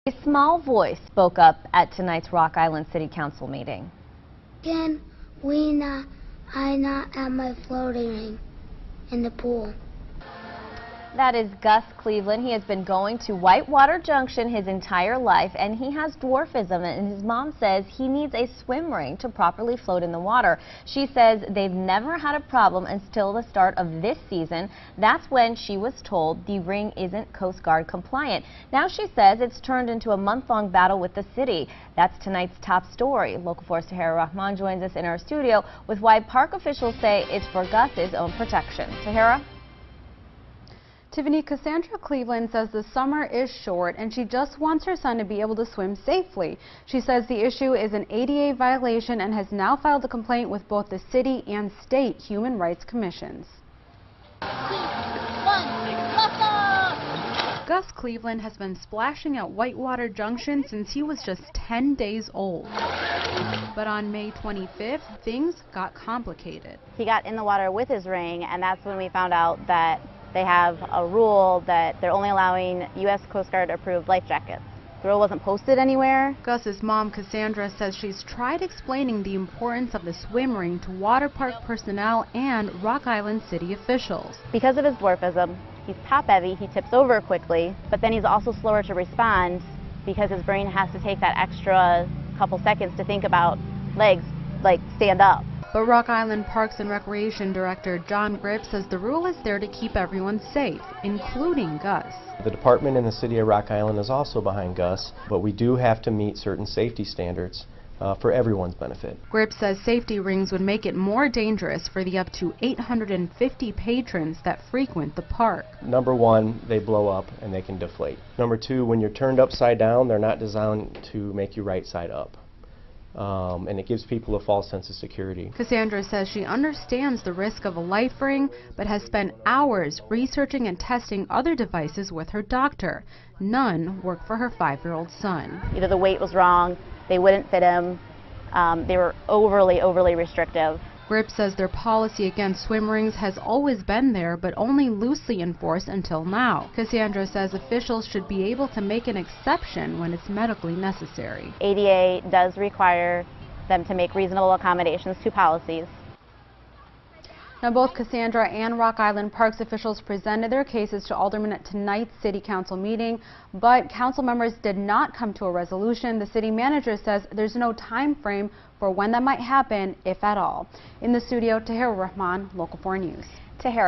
A small voice spoke up at tonight's Rock Island City Council meeting. Can I not have my floating ring in the pool? That is Gus Cleveland. He has been going to Whitewater Junction his entire life, and he has dwarfism, and his mom says he needs a swim ring to properly float in the water. She says they've never had a problem until the start of this season. That's when she was told the ring isn't Coast Guard compliant. Now she says it's turned into a month-long battle with the city. That's tonight's top story. Local 4's Tahera Rahman joins us in our studio with why park officials say it's for Gus's own protection. Tahera? Tiffany, Cassandra Cleveland says the summer is short and she just wants her son to be able to swim safely. She says the issue is an ADA violation and has now filed a complaint with both the city and state human rights commissions. Gus Cleveland has been splashing at Whitewater Junction since he was just 10 days old. But on May 25th, things got complicated. He got in the water with his ring, and that's when we found out that they have a rule that they're only allowing U.S. Coast Guard approved life jackets. The rule wasn't posted anywhere. Gus's mom, Cassandra, says she's tried explaining the importance of the swim ring to water park personnel and Rock Island city officials. Because of his dwarfism, he's top-heavy, he tips over quickly, but then he's also slower to respond because his brain has to take that extra couple seconds to think about legs, like stand up. But Rock Island Parks and Recreation Director John Gripp says the rule is there to keep everyone safe, including Gus. The department in the city of Rock Island is also behind Gus, but we do have to meet certain safety standards for everyone's benefit. Gripp says safety rings would make it more dangerous for the up to 850 patrons that frequent the park. Number one, they blow up and they can deflate. Number two, when you're turned upside down, they're not designed to make you right side up. And it gives people a false sense of security. Cassandra says she understands the risk of a life ring, but has spent hours researching and testing other devices with her doctor. None work for her 5-year-old son. Either the weight was wrong, they wouldn't fit him, they were overly restrictive. Gripp says their policy against swim rings has always been there, but only loosely enforced until now. Cassandra says officials should be able to make an exception when it's medically necessary. ADA does require them to make reasonable accommodations to policies. Now, both Cassandra and Rock Island Parks officials presented their cases to aldermen at tonight's City Council meeting, but council members did not come to a resolution. The city manager says there's no time frame for when that might happen, if at all. In the studio, Tahera Rahman, Local 4 News. Tahera.